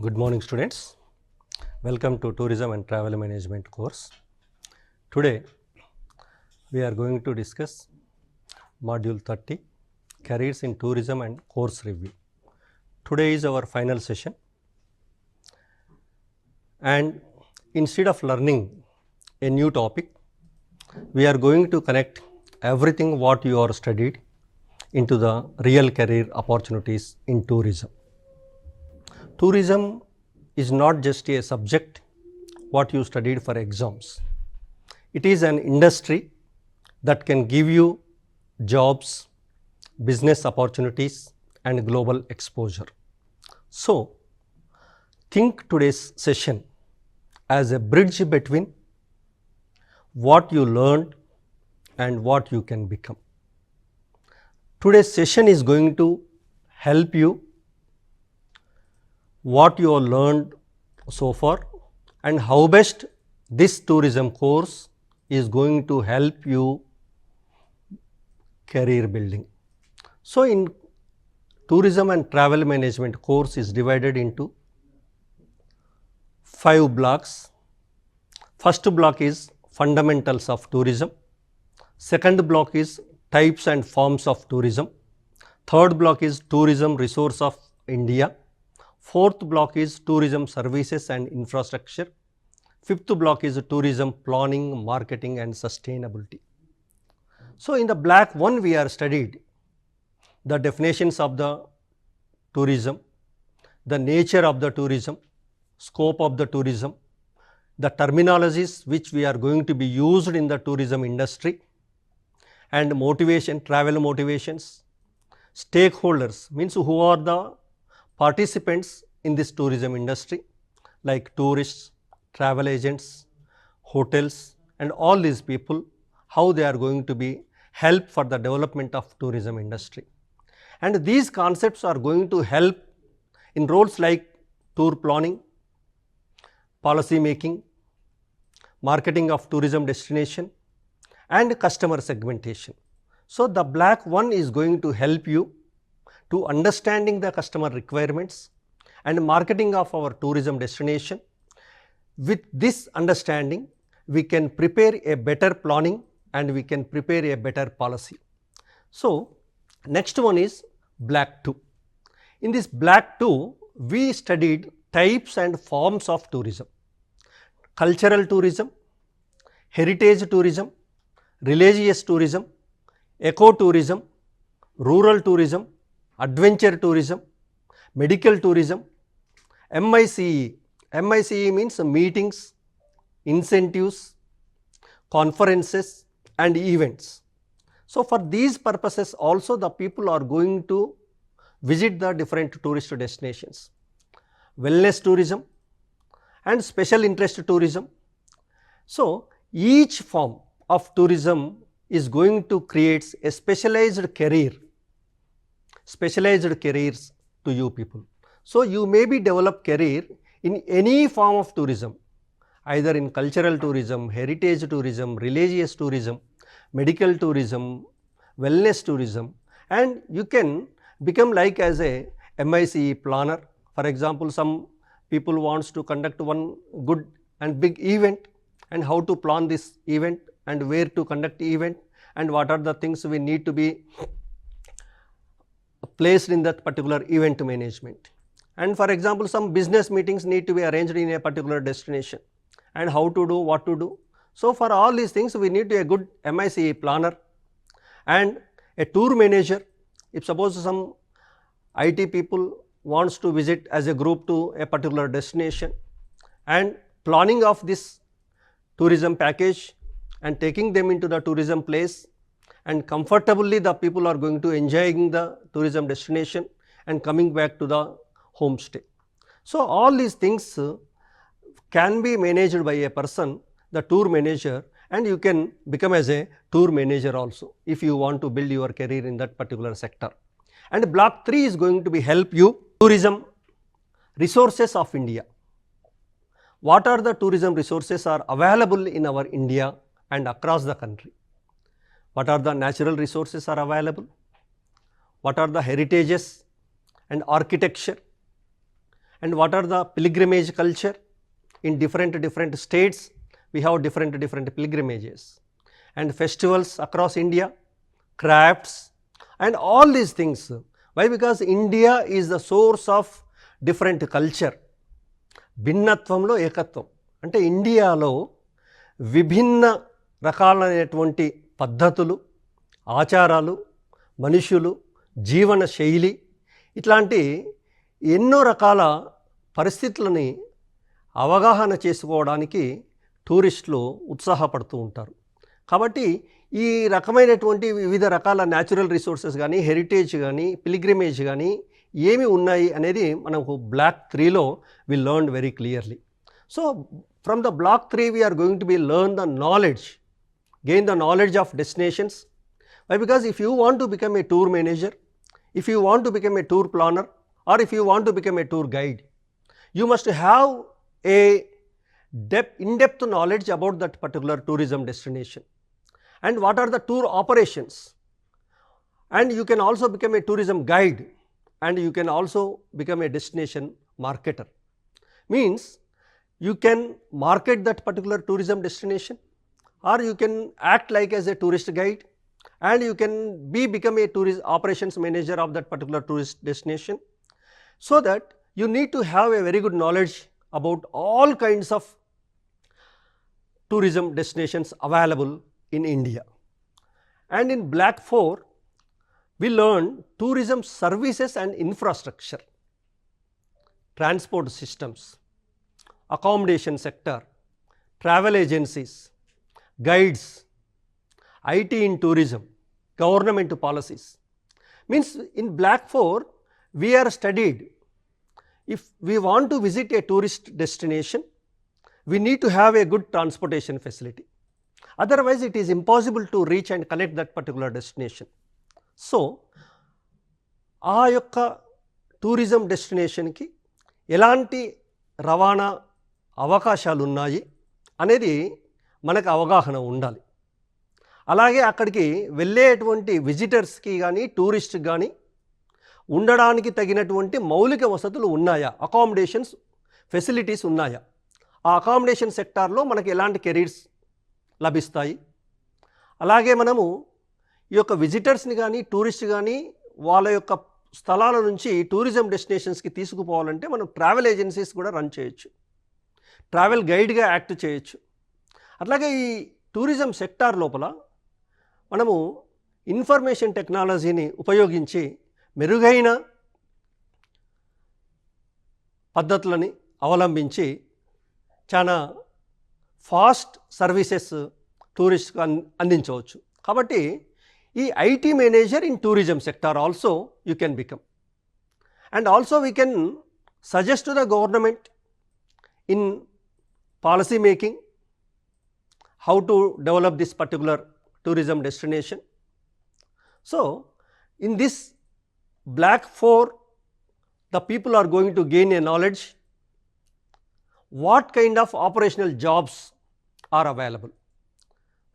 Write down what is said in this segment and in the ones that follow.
Good morning, students. Welcome to Tourism and Travel Management course. Today, we are going to discuss Module 30, Careers in Tourism and Course Review. Today is our final session, and instead of learning a new topic, we are going to connect everything what you are studied into the real career opportunities in tourism. Tourism is not just a subject what you studied for exams. It is an industry that can give you jobs, business opportunities and global exposure. So, think today's session as a bridge between what you learned and what you can become. Today's session is going to help you what you have learned so far and how best this tourism course is going to help you career building. So, in tourism and travel management course is divided into 5 blocks. First block is fundamentals of tourism. Second block is types and forms of tourism. Third block is tourism resource of India. Fourth block is tourism services and infrastructure. Fifth block is tourism planning, marketing and sustainability. So, in the block 1 we are studied the definitions of the tourism, the nature of the tourism, scope of the tourism, the terminologies which we are going to be used in the tourism industry and motivation, travel motivations, stakeholders means who are the participants in this tourism industry like tourists, travel agents, hotels and all these people, how they are going to be help for the development of tourism industry. And these concepts are going to help in roles like tour planning, policy making, marketing of tourism destination and customer segmentation. So, the block 1 is going to help you to understanding the customer requirements and marketing of our tourism destination. With this understanding, we can prepare a better planning and we can prepare a better policy. So, next one is block 2. In this block 2, we studied types and forms of tourism: cultural tourism, heritage tourism, religious tourism, eco-tourism, rural tourism, adventure tourism, medical tourism, MICE. MICE means meetings, incentives, conferences and events. So, for these purposes also the people are going to visit the different tourist destinations. Wellness tourism and special interest tourism. So, each form of tourism is going to create a specialized careers to you people. So, you may be develop career in any form of tourism, either in cultural tourism, heritage tourism, religious tourism, medical tourism, wellness tourism, and you can become like as a MICE planner. For example, some people wants to conduct one good and big event and how to plan this event and where to conduct the event and what are the things we need to be placed in that particular event management. And for example, some business meetings need to be arranged in a particular destination and how to do, what to do. So, for all these things we need a good MICE planner and a tour manager. If suppose some IT people wants to visit as a group to a particular destination and planning of this tourism package and taking them into the tourism place and comfortably the people are going to enjoying the tourism destination and coming back to the homestay. So, all these things can be managed by a person, the tour manager, and you can become as a tour manager also if you want to build your career in that particular sector. And block 3 is going to be help you tourism resources of India. What are the tourism resources are available in our India and across the country? What are the natural resources are available? What are the heritages and architecture And what are the pilgrimage culture? In different states, we have different pilgrimages and festivals across India, crafts and all these things. Why? Because India is the source of different culture. భిన్నత్వంలో ఏకత్వం అంటే ఇండియాలో విభిన్న రకాలైనటువంటి పద్ధతులు, ఆచారాలు, మనుషులు, జీవన శైలి ఇట్లాంటి ఎన్నో రకాల పరిస్థితులని అవగాహన చేసుకోవడానికి టూరిస్టులు ఉత్సాహపడుతూ ఉంటారు. కాబట్టి ఈ రకమైనటువంటి వివిధ రకాల న్యాచురల్ రిసోర్సెస్ కానీ, హెరిటేజ్ కానీ, పిలిగ్రిమేజ్ కానీ ఏమి ఉన్నాయి అనేది మనకు బ్లాక్ 3లో we learn very clearly. So from the block 3 we are going to be learn the knowledge, gain the knowledge of destinations. Why? Because if you want to become a tour manager, if you want to become a tour planner, or if you want to become a tour guide, you must have a in-depth knowledge about that particular tourism destination and what are the tour operations. And you can also become a tourism guide and you can also become a destination marketer. Means you can market that particular tourism destination, or you can act like as a tourist guide, and you can become a tourist operations manager of that particular tourist destination. So that you need to have a very good knowledge about all kinds of tourism destinations available in India. And in Black 4, we learn tourism services and infrastructure, transport systems, accommodation sector, travel agencies, guides, IT in tourism, government policies. Means in Black 4, we are studied. If we want to visit a tourist destination, we need to have a good transportation facility. Otherwise, it is impossible to reach and connect that particular destination. So ఆ యొక్క tourism డెస్టినేషన్కి ఎలాంటి రవాణా అవకాశాలు ఉన్నాయి అనేది మనకు అవగాహన ఉండాలి. అలాగే అక్కడికి వెళ్ళేటువంటి విజిటర్స్కి కానీ, టూరిస్ట్కి కానీ ఉండడానికి తగినటువంటి మౌలిక వసతులు ఉన్నాయా, అకామిడేషన్స్ ఫెసిలిటీస్ ఉన్నాయా, ఆ అకామిడేషన్ సెక్టార్లో మనకి ఎలాంటి కెరీర్స్ లభిస్తాయి. అలాగే మనము ఈ యొక్క విజిటర్స్ని కానీ, టూరిస్ట్ కానీ వాళ్ళ యొక్క స్థలాల నుంచి టూరిజం డెస్టినేషన్స్కి తీసుకుపోవాలంటే మనం ట్రావెల్ ఏజెన్సీస్ కూడా రన్ చేయొచ్చు, ట్రావెల్ గైడ్గా యాక్ట్ చేయొచ్చు. అట్లాగే ఈ టూరిజం సెక్టార్ లోపల మనము ఇన్ఫర్మేషన్ టెక్నాలజీని ఉపయోగించి మెరుగైన పద్ధతులని అవలంబించి చాలా ఫాస్ట్ సర్వీసెస్ టూరిస్ట్కి అందించవచ్చు. కాబట్టి ఈ IT manager in tourism sector also you can become. And also we can suggest to the government in policy making how to develop this particular tourism destination. So in this Black 4, the people are going to gain a knowledge what kind of operational jobs are available.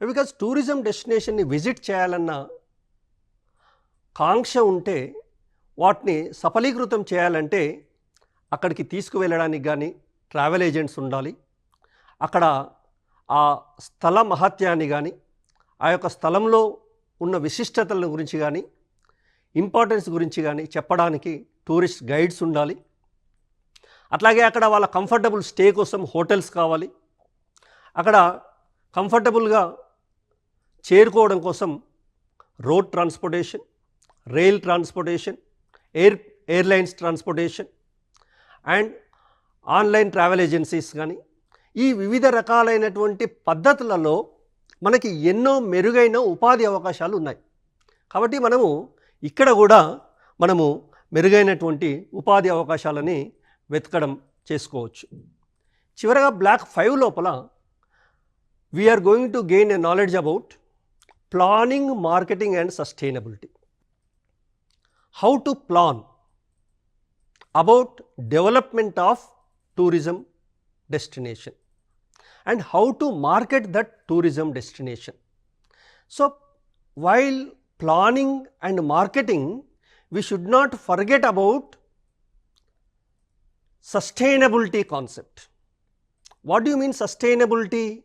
Because tourism destination ni visit చేయాలన్న కాంక్ష ఉంటే వాటిని సఫలీకృతం చేయాలంటే అక్కడికి తీసుకువెళ్ళడానికి కానీ travel agents ఉండాలి. అక్కడ ఆ స్థల మహత్యాన్ని కానీ, ఆ యొక్క స్థలంలో ఉన్న విశిష్టతల గురించి కానీ, ఇంపార్టెన్స్ గురించి కానీ చెప్పడానికి టూరిస్ట్ గైడ్స్ ఉండాలి. అట్లాగే అక్కడ వాళ్ళ కంఫర్టబుల్ స్టే కోసం హోటల్స్ కావాలి. అక్కడ కంఫర్టబుల్గా చేరుకోవడం కోసం road transportation, rail transportation, airlines transportation and online travel agencies కానీ, ఈ వివిధ రకాలైనటువంటి పద్ధతులలో మనకి ఎన్నో మెరుగైన ఉపాధి అవకాశాలు ఉన్నాయి. కాబట్టి మనము ఇక్కడ కూడా మనము మెరుగైనటువంటి ఉపాధి అవకాశాలని వెతకడం చేసుకోవచ్చు. చివరగా బ్లాక్ 5 లోపల we are going to gain a knowledge about planning, marketing and sustainability. How to plan about development of tourism destination and how to market that tourism destination. So while planning and marketing, we should not forget about sustainability concept. What do you mean sustainability?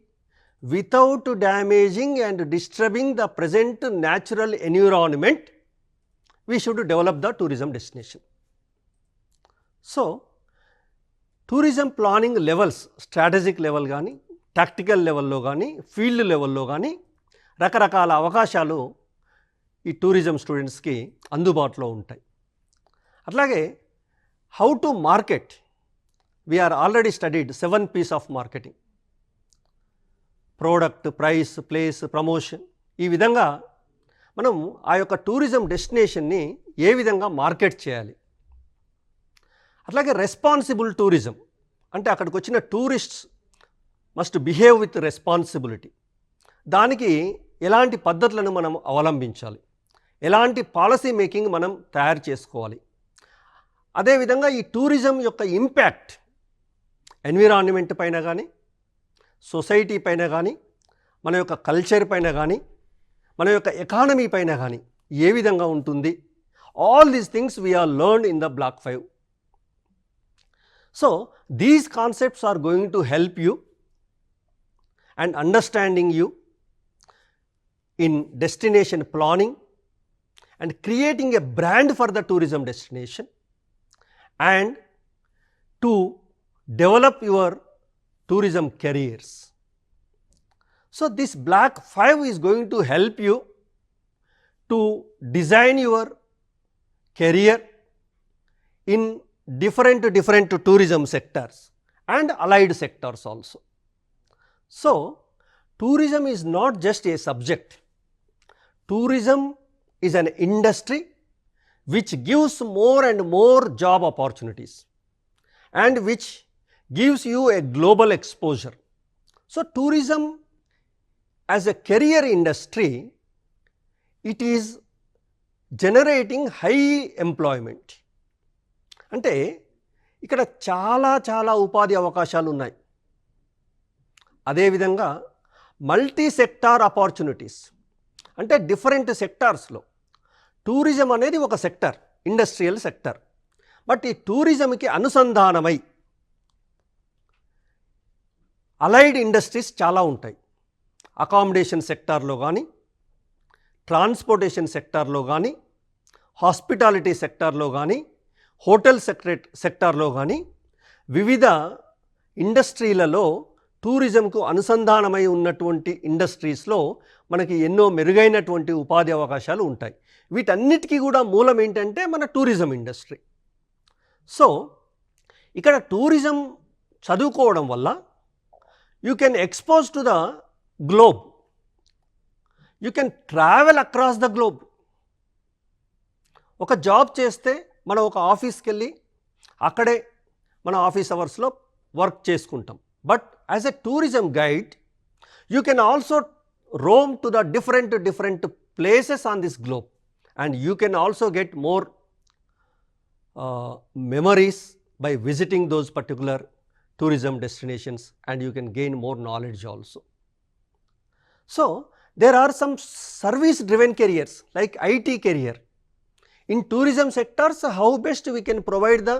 Without damaging and disturbing the present natural environment, we should develop the tourism destination. So, tourism planning levels, strategic level gaani, tactical level lo gaani, field level lo gaani, రకరకాల అవకాశాలు ఈ tourism స్టూడెంట్స్కి అందుబాటులో ఉంటాయి. అట్లాగే how to market, we are already studied 7 P's of marketing. Product, price, place, promotion. ఈ విధంగా మనం ఆ యొక్క టూరిజం డెస్టినేషన్ని ఏ విధంగా మార్కెట్ చేయాలి. అట్లాగే రెస్పాన్సిబుల్ టూరిజం అంటే అక్కడికి వచ్చిన tourists must behave with responsibility. దానికి ఎలాంటి పద్ధతులను మనం అవలంబించాలి, ఎలాంటి పాలసీ మేకింగ్ మనం తయారు చేసుకోవాలి. అదేవిధంగా ఈ టూరిజం యొక్క ఇంపాక్ట్ ఎన్విరాన్మెంట్ పైన కానీ, సొసైటీ పైన కానీ, మన యొక్క కల్చర్ పైన కానీ, మన యొక్క ఎకానమీ పైన కానీ ఏ విధంగా ఉంటుంది. All these things we are learned in the block 5. So these concepts are going to help you and understanding you in destination planning and creating a brand for the tourism destination and to develop your tourism careers. So this black 5 is going to help you to design your career in different tourism sectors and allied sectors also. So, tourism is not just a subject. Tourism is an industry which gives more and more job opportunities and which gives you a global exposure. So, tourism as a career industry, it is generating high employment. అంటే ఇక్కడ చాలా ఉపాధి అవకాశాలు ఉన్నాయి. అదేవిధంగా multi sector opportunities అంటే different సెక్టార్స్లో tourism అనేది ఒక సెక్టర్, ఇండస్ట్రియల్ సెక్టర్. బట్ ఈ టూరిజంకి అనుసంధానమై అలైడ్ ఇండస్ట్రీస్ చాలా ఉంటాయి. అకామిడేషన్ సెక్టార్లో కానీ, ట్రాన్స్పోర్టేషన్ సెక్టార్లో కానీ, హాస్పిటాలిటీ సెక్టార్లో కానీ, హోటల్ సెక్టార్లో కానీ వివిధ ఇండస్ట్రీలలో టూరిజంకు అనుసంధానమై ఉన్నటువంటి ఇండస్ట్రీస్లో మనకి ఎన్నో మెరుగైనటువంటి ఉపాధి అవకాశాలు ఉంటాయి. వీటన్నిటికీ కూడా మూలం ఏంటంటే మన టూరిజం ఇండస్ట్రీ. సో ఇక్కడ టూరిజం చదువుకోవడం వల్ల you can expose to the globe, you can travel across the globe. ఒక జాబ్ చేస్తే మనం ఒక ఆఫీస్కి వెళ్ళి అక్కడే మన ఆఫీస్ అవర్స్లో వర్క్ చేసుకుంటాం. But as a tourism guide, you can also roam to the different places on this globe and you can also get more memories by visiting those particular tourism destinations and you can gain more knowledge also. So there are some service driven careers like IT career. In tourism sectors, how best we can provide the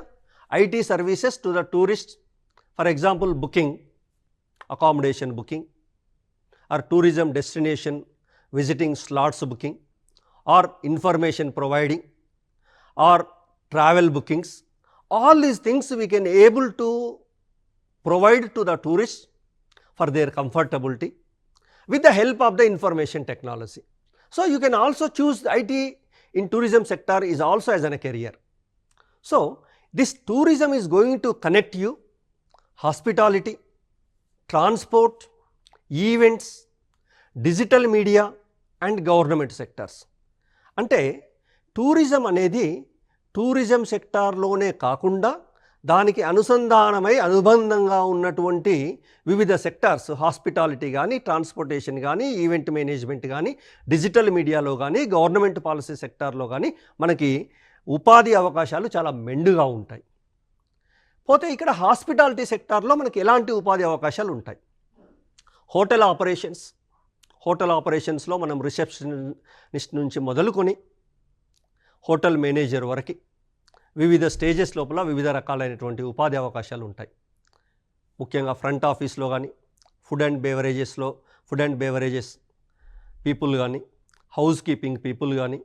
IT services to the tourists. For example, booking, accommodation booking, or tourism destination visiting slots booking, or information providing, or travel bookings. All these things we can able to provide to the tourists for their comfortability with the help of the information technology. So you can also choose IT in tourism sector is also as a career. So this tourism is going to connect you hospitality, transport, events, digital media and government sectors. అంటే tourism అనేది tourism సెక్టార్లోనే కాకుండా దానికి అనుసంధానమై అనుబంధంగా ఉన్నటువంటి వివిధ sectors, hospitality కానీ, transportation కానీ, event management కానీ, డిజిటల్ మీడియాలో కానీ, గవర్నమెంట్ పాలసీ సెక్టార్లో కానీ మనకి ఉపాధి అవకాశాలు చాలా మెండుగా ఉంటాయి. పోతే ఇక్కడ హాస్పిటాలిటీ సెక్టార్లో మనకి ఎలాంటి ఉపాధి అవకాశాలు ఉంటాయి? హోటల్ ఆపరేషన్స్లో మనం రిసెప్షనిస్ట్ నుంచి మొదలుకొని హోటల్ మేనేజర్ వరకు, వివిధ స్టేజెస్ లోపల వివిధ రకాలైనటువంటి ఉపాధి అవకాశాలు ఉంటాయి. ముఖ్యంగా ఫ్రంట్ ఆఫీస్లో కానీ, ఫుడ్ అండ్ బేవరేజెస్ పీపుల్ కానీ, హౌస్ కీపింగ్ పీపుల్ కానీ,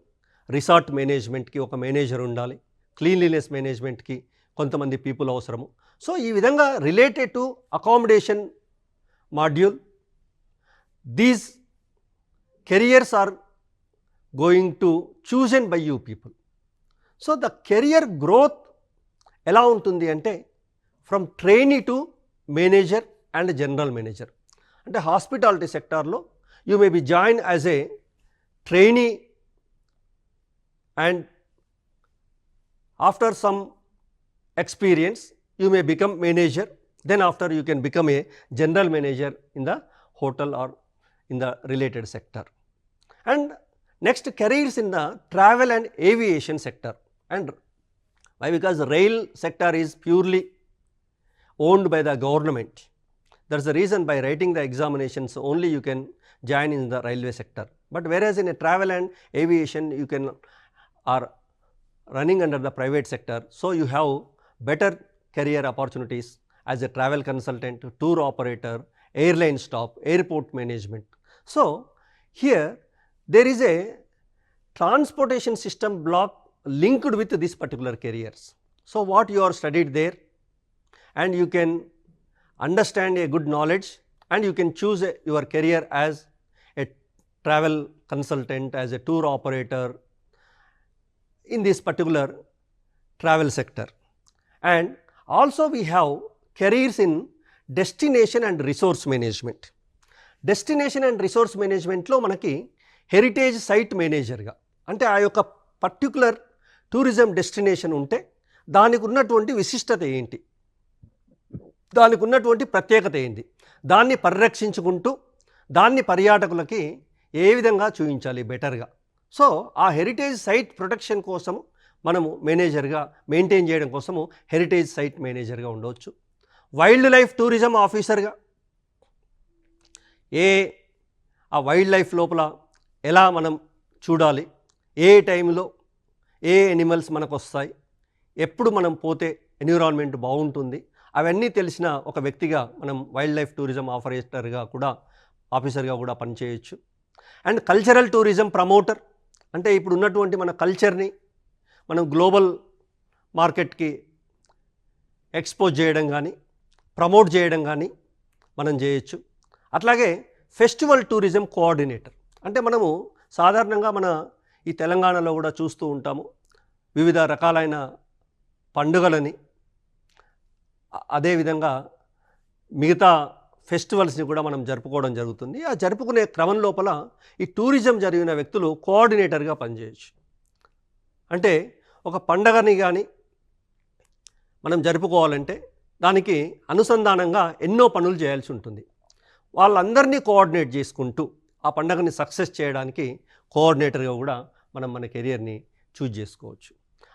రిసార్ట్ మేనేజ్మెంట్కి ఒక మేనేజర్ ఉండాలి, క్లీన్లీనెస్ మేనేజ్మెంట్కి కొంతమంది పీపుల్ అవసరము. సో ఈ విధంగా related to accommodation module these careers are going to chosen by you people. So the career growth ఎలా ఉంటుంది అంటే from trainee to manager and general manager. అంటే హాస్పిటాలిటీ సెక్టార్లో you may be join as a trainee and after some experience you may become manager, then after you can become a general manager in the hotel or in the related sector. And next, careers in the travel and aviation sector. And why? Because the rail sector is purely owned by the government. That's the reason by writing the examinations only you can join in the railway sector. But whereas in a travel and aviation you can are running under the private sector, so you have better career opportunities as a travel consultant, tour operator, airline staff, airport management. So here there is a transportation system block linked with this particular careers. So what you are studied there, and you can understand a good knowledge, and you can choose your career as a travel consultant, as a tour operator in this particular travel sector. And also we have careers in destination and resource management. Destination and resource management లో మనకి heritage site మేనేజర్గా, అంటే ఆ యొక్క particular tourism destination ఉంటే దానికి ఉన్నటువంటి విశిష్టత ఏంటి, దానికి ఉన్నటువంటి ప్రత్యేకత ఏంటి, దాన్ని పరిరక్షించుకుంటూ దాన్ని పర్యాటకులకి ఏ విధంగా చూపించాలి బెటర్గా. సో ఆ హెరిటేజ్ సైట్ ప్రొటెక్షన్ కోసము మనము మేనేజర్గా మెయింటైన్ చేయడం కోసము హెరిటేజ్ సైట్ మేనేజర్గా ఉండవచ్చు. వైల్డ్ లైఫ్ టూరిజం ఆఫీసర్గా ఆ వైల్డ్ లైఫ్ లోపల ఎలా మనం చూడాలి, ఏ టైంలో ఏ ఎనిమల్స్ మనకు వస్తాయి, ఎప్పుడు మనం పోతే ఎన్విరాన్మెంట్ బాగుంటుంది, అవన్నీ తెలిసిన ఒక వ్యక్తిగా మనం వైల్డ్ లైఫ్ టూరిజం ఆఫీసర్గా కూడా పనిచేయచ్చు. అండ్ కల్చరల్ టూరిజం ప్రమోటర్, అంటే ఇప్పుడు ఉన్నటువంటి మన కల్చర్ని మనం గ్లోబల్ మార్కెట్కి ఎక్స్పోజ్ చేయడం కానీ ప్రమోట్ చేయడం కానీ మనం చేయొచ్చు. అట్లాగే ఫెస్టివల్ టూరిజం కోఆర్డినేటర్, అంటే మనము సాధారణంగా మన ఈ తెలంగాణలో కూడా చూస్తూ ఉంటాము వివిధ రకాలైన పండుగలని, అదేవిధంగా మిగతా ఫెస్టివల్స్ని కూడా మనం జరుపుకోవడం జరుగుతుంది. ఆ జరుపుకునే క్రమం లోపల ఈ టూరిజం జరిగిన వ్యక్తులు కోఆర్డినేటర్గా పనిచేయచ్చు. అంటే ఒక పండగని కానీ మనం జరుపుకోవాలంటే దానికి అనుసంధానంగా ఎన్నో పనులు చేయాల్సి ఉంటుంది. వాళ్ళందరినీ కోఆర్డినేట్ చేసుకుంటూ ఆ పండగని సక్సెస్ చేయడానికి కోఆర్డినేటర్గా కూడా మనం మన కెరియర్ని చూజ్ చేసుకోవచ్చు.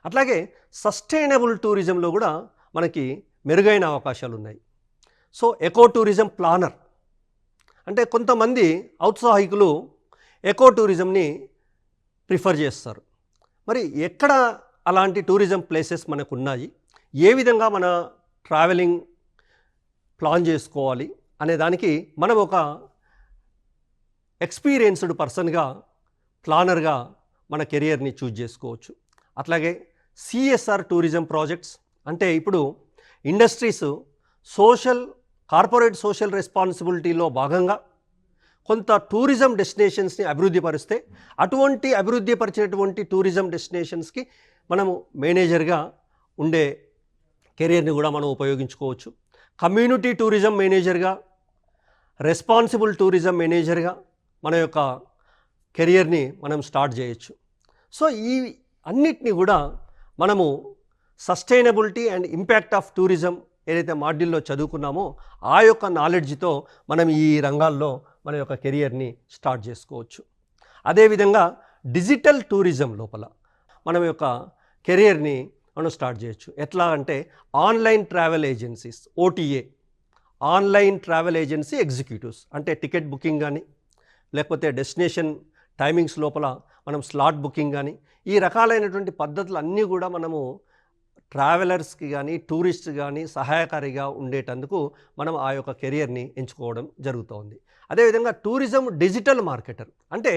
అట్లాగే సస్టైనబుల్ టూరిజంలో కూడా మనకి మెరుగైన అవకాశాలు ఉన్నాయి. సో ఎకో టూరిజం ప్లానర్, అంటే కొంతమంది ఔత్సాహికులు ఎకో టూరిజంని ప్రిఫర్ చేస్తారు. మరి ఎక్కడ అలాంటి టూరిజం ప్లేసెస్ మనకు ఉన్నాయి, ఏ విధంగా మన ట్రావెలింగ్ ప్లాన్ చేసుకోవాలి అనే దానికి మనం ఒక ఎక్స్పీరియన్స్డ్ పర్సన్గా ప్లానర్గా మన కెరియర్ని చూజ్ చేసుకోవచ్చు. అట్లాగే సిఎస్ఆర్ టూరిజం ప్రాజెక్ట్స్, అంటే ఇప్పుడు ఇండస్ట్రీస్ కార్పొరేట్ సోషల్ రెస్పాన్సిబిలిటీలో భాగంగా కొంత టూరిజం డెస్టినేషన్స్ని అభివృద్ధి పరిస్తే అటువంటి అభివృద్ధి పరిచినటువంటి టూరిజం డెస్టినేషన్స్కి మనము మేనేజర్గా ఉండే కెరియర్ని కూడా మనం ఉపయోగించుకోవచ్చు. కమ్యూనిటీ టూరిజం మేనేజర్గా, రెస్పాన్సిబుల్ టూరిజం మేనేజర్గా మన యొక్క కెరియర్ని మనం స్టార్ట్ చేయొచ్చు. సో ఈ అన్నిటినీ కూడా మనము sustainability and impact of tourism ఏదైతే మాడ్యూల్లో చదువుకున్నామో ఆ యొక్క నాలెడ్జ్తో మనం ఈ రంగాల్లో మన యొక్క కెరియర్ని స్టార్ట్ చేసుకోవచ్చు. అదేవిధంగా డిజిటల్ టూరిజం లోపల మనం యొక్క కెరియర్ని మనం స్టార్ట్ చేయొచ్చు. ఎట్లా అంటే online travel agencies, OTA, online travel agency executives, అంటే టికెట్ బుకింగ్ కానీ లేకపోతే డెస్టినేషన్ టైమింగ్స్ లోపల మనం స్లాట్ బుకింగ్ కానీ ఈ రకాలైనటువంటి పద్ధతులు అన్నీ కూడా మనము ట్రావెలర్స్కి కానీ టూరిస్ట్ కానీ సహాయకారిగా ఉండేటందుకు మనం ఆ యొక్క కెరియర్ని ఎంచుకోవడం జరుగుతోంది. అదేవిధంగా టూరిజం డిజిటల్ మార్కెటర్ అంటే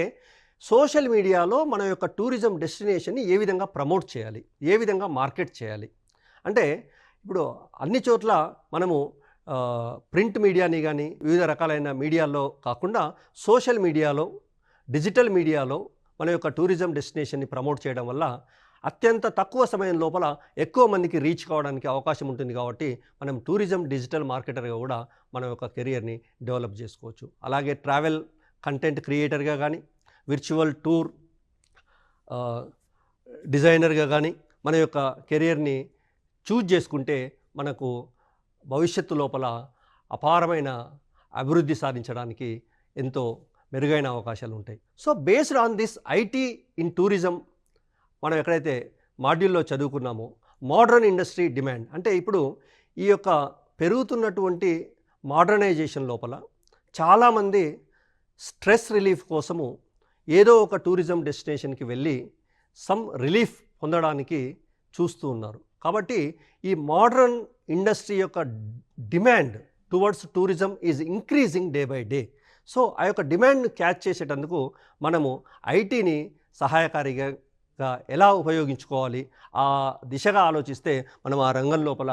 సోషల్ మీడియాలో మన యొక్క టూరిజం డెస్టినేషన్ని ఏ విధంగా ప్రమోట్ చేయాలి, ఏ విధంగా మార్కెట్ చేయాలి. అంటే ఇప్పుడు అన్ని చోట్ల మనము ప్రింట్ మీడియాని కానీ వివిధ రకాలైన మీడియాలో కాకుండా సోషల్ మీడియాలో, డిజిటల్ మీడియాలో మన యొక్క టూరిజం డెస్టినేషన్ని ప్రమోట్ చేయడం వల్ల అత్యంత తక్కువ సమయం లోపల ఎక్కువ మందికి రీచ్ కావడానికి అవకాశం ఉంటుంది. కాబట్టి మనం టూరిజం డిజిటల్ మార్కెటర్గా కూడా మన యొక్క కెరియర్ని డెవలప్ చేసుకోవచ్చు. అలాగే ట్రావెల్ కంటెంట్ క్రియేటర్గా కానీ, విర్చువల్ టూర్ డిజైనర్గా కానీ మన యొక్క కెరియర్ని చూజ్ చేసుకుంటే మనకు భవిష్యత్తు లోపల అపారమైన అభివృద్ధి సాధించడానికి ఎంతో మెరుగైన అవకాశాలు ఉంటాయి. So based on this IT in tourism మనం ఎక్కడైతే మాడ్యూల్లో చదువుకున్నామో మోడర్న్ ఇండస్ట్రీ డిమాండ్ అంటే ఇప్పుడు ఈ యొక్క పెరుగుతున్నటువంటి మోడర్నైజేషన్ లోపల చాలామంది స్ట్రెస్ రిలీఫ్ కోసము ఏదో ఒక టూరిజం డెస్టినేషన్కి వెళ్ళి సమ్ రిలీఫ్ పొందడానికి చూస్తూ ఉన్నారు. కాబట్టి ఈ మోడర్న్ ఇండస్ట్రీ యొక్క demand towards tourism is increasing day by day. So ఆ యొక్క డిమాండ్ను క్యాచ్ చేసేటందుకు మనము ఐటీని సహాయకారిగా ఎలా ఉపయోగించుకోవాలి ఆ దిశగా ఆలోచిస్తే మనం ఆ రంగం లోపల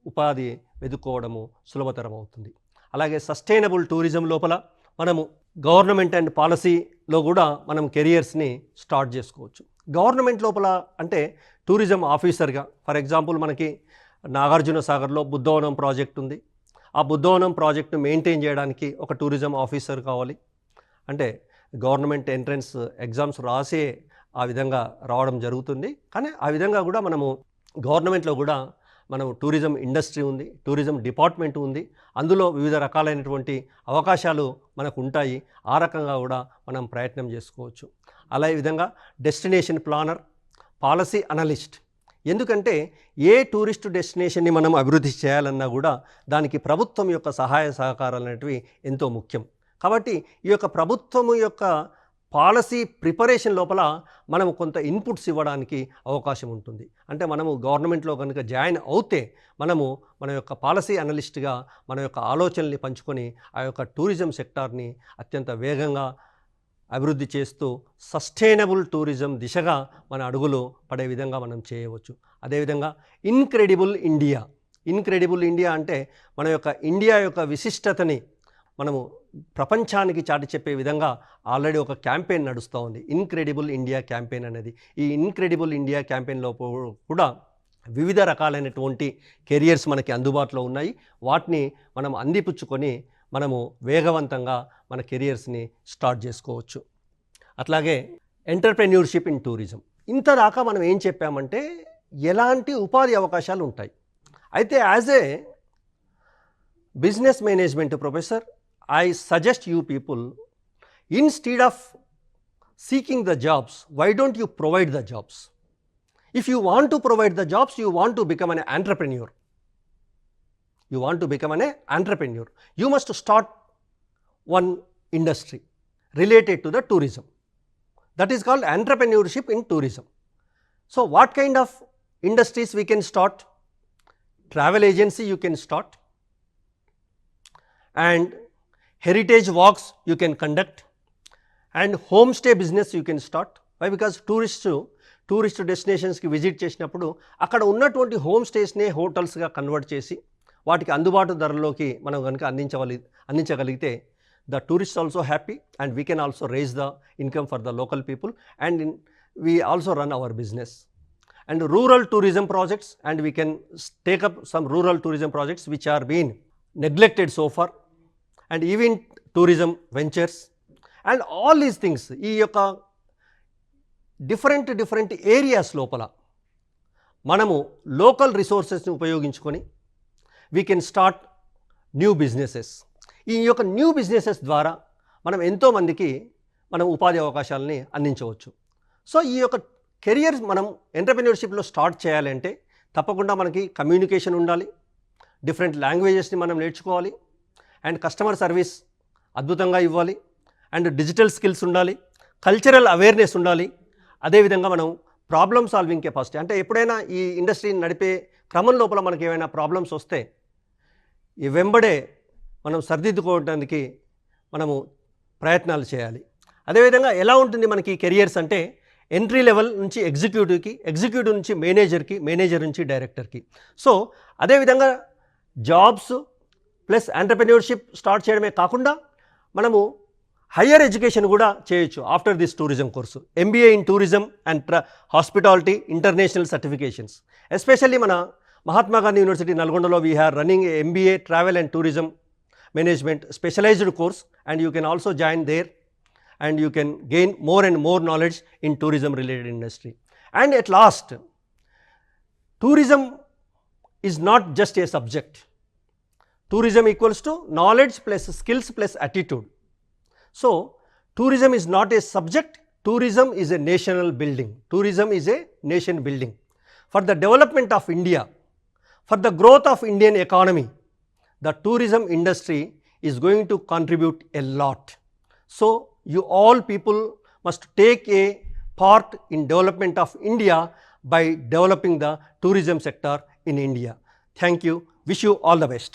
ఉపాధి వెతుక్కోవడము సులభతరం అవుతుంది. అలాగే సస్టైనబుల్ టూరిజం లోపల మనము గవర్నమెంట్ అండ్ పాలసీలో కూడా మనం కెరియర్స్ని స్టార్ట్ చేసుకోవచ్చు. గవర్నమెంట్ లోపల అంటే టూరిజం ఆఫీసర్గా ఫర్ ఎగ్జాంపుల్ మనకి నాగార్జున సాగర్లో బుద్ధవనం ప్రాజెక్ట్ ఉంది. ఆ బుద్ధవనం ప్రాజెక్ట్ను మెయింటైన్ చేయడానికి ఒక టూరిజం ఆఫీసర్ కావాలి. అంటే గవర్నమెంట్ ఎంట్రన్స్ ఎగ్జామ్స్ రాసే ఆ విధంగా రావడం జరుగుతుంది. కానీ ఆ విధంగా కూడా మనము గవర్నమెంట్లో కూడా మనం టూరిజం ఇండస్ట్రీ ఉంది, టూరిజం డిపార్ట్మెంట్ ఉంది, అందులో వివిధ రకాలైనటువంటి అవకాశాలు మనకు ఉంటాయి. ఆ రకంగా కూడా మనం ప్రయత్నం చేసుకోవచ్చు. అలా ఈ విధంగా డెస్టినేషన్ ప్లానర్, పాలసీ అనలిస్ట్. ఎందుకంటే ఏ టూరిస్ట్ డెస్టినేషన్ని మనం అభివృద్ధి చేయాలన్నా కూడా దానికి ప్రభుత్వం యొక్క సహాయ సహకారాలు అనేటివి ఎంతో ముఖ్యం. కాబట్టి ఈ యొక్క ప్రభుత్వం యొక్క పాలసీ ప్రిపరేషన్ లోపల మనం కొంత ఇన్పుట్స్ ఇవ్వడానికి అవకాశం ఉంటుంది. అంటే మనము గవర్నమెంట్లో కనుక జాయిన్ అవుతే మనము మన యొక్క పాలసీ అనలిస్ట్గా మన యొక్క ఆలోచనల్ని పంచుకొని ఆ యొక్క టూరిజం సెక్టార్ని అత్యంత వేగంగా అభివృద్ధి చేస్తూ సస్టైనబుల్ టూరిజం దిశగా మన అడుగులు పడే విధంగా మనం చేయవచ్చు. అదేవిధంగా ఇన్క్రెడిబుల్ ఇండియా అంటే మన యొక్క ఇండియా యొక్క విశిష్టతని మనము ప్రపంచానికి చాటి చెప్పే విధంగా ఆల్రెడీ ఒక క్యాంపెయిన్ నడుస్తూ ఉంది, ఇన్క్రెడిబుల్ ఇండియా క్యాంపెయిన్ అనేది. ఈ ఇన్క్రెడిబుల్ ఇండియా క్యాంపెయిన్లో కూడా వివిధ రకాలైనటువంటి కెరియర్స్ మనకి అందుబాటులో ఉన్నాయి. వాటిని మనం అందిపుచ్చుకొని మనము వేగవంతంగా మన కెరియర్స్ని స్టార్ట్ చేసుకోవచ్చు. అట్లాగే ఎంటర్‌ప్రెన్యూర్‌షిప్ ఇన్ టూరిజం. ఇంతదాకా మనం ఏం చెప్పామంటే ఎలాంటి ఉపాధి అవకాశాలు ఉంటాయి. అయితే as a business management professor I suggest you people, instead of seeking the jobs, why don't you provide the jobs? If you want to provide the jobs, you want to become an entrepreneur. You must start one industry related to the tourism. That is called entrepreneurship in tourism. So what kind of industries we can start? Travel agency you can start, and heritage walks you can conduct, and homestay business you can start. Why? Because tourist destinations కి visit చేసినప్పుడు అక్కడ ఉన్నటువంటి home స్టేస్నే హోటల్స్గా convert చేసి వాటికి అందుబాటు ధరలోకి మనం కనుక అందించగలిగితే the tourist also happy and we can also raise the income for the local people and we also run our business. And rural tourism projects, and we can take up some rural tourism projects which are been neglected so far, and even tourism ventures and all these things. ఈ యొక్క different areas లోపల మనము local రిసోర్సెస్ని ఉపయోగించుకొని we can start new businesses. ఈ యొక్క new businesses ద్వారా మనం ఎంతోమందికి మనం ఉపాధి అవకాశాలని అందించవచ్చు. సో ఈ యొక్క కెరియర్ మనం ఎంటర్‌ప్రెన్యూర్‌షిప్లో స్టార్ట్ చేయాలంటే తప్పకుండా మనకి కమ్యూనికేషన్ ఉండాలి, డిఫరెంట్ లాంగ్వేజెస్ని మనం నేర్చుకోవాలి, అండ్ కస్టమర్ సర్వీస్ అద్భుతంగా ఇవ్వాలి, అండ్ డిజిటల్ స్కిల్స్ ఉండాలి, కల్చరల్ అవేర్నెస్ ఉండాలి. అదేవిధంగా మనం ప్రాబ్లమ్ సాల్వింగ్ కెపాసిటీ. అంటే ఎప్పుడైనా ఈ ఇండస్ట్రీని నడిపే క్రమం లోపల మనకి ఏమైనా ప్రాబ్లమ్స్ వస్తే ఈ వెంబడే మనం సరిదిద్దుకోవడానికి మనము ప్రయత్నాలు చేయాలి. అదేవిధంగా ఎలా ఉంటుంది మనకి కెరియర్స్ అంటే ఎంట్రీ లెవెల్ నుంచి ఎగ్జిక్యూటివ్కి, ఎగ్జిక్యూటివ్ నుంచి మేనేజర్కి, మేనేజర్ నుంచి డైరెక్టర్కి. సో అదేవిధంగా జాబ్స్ ప్లస్ ఎంటర్‌ప్రెన్యూర్‌షిప్ స్టార్ట్ చేయడమే కాకుండా మనము హయ్యర్ ఎడ్యుకేషన్ కూడా చేయొచ్చు after this tourism course. MBA in tourism and hospitality international certifications. Especially మన మహాత్మా గాంధీ యూనివర్సిటీ నల్గొండలో we are running MBA travel and tourism management specialised course and you can also join there and you can gain more and more knowledge in tourism related industry. And at last, tourism is not just a subject. Tourism equals to knowledge plus skills plus attitude. So tourism is not a subject, tourism is a national building. Tourism is a nation building. For the development of India, for the growth of Indian economy, the tourism industry is going to contribute a lot. So you all people must take a part in development of India by developing the tourism sector in India. Thank you. Wish you all the best.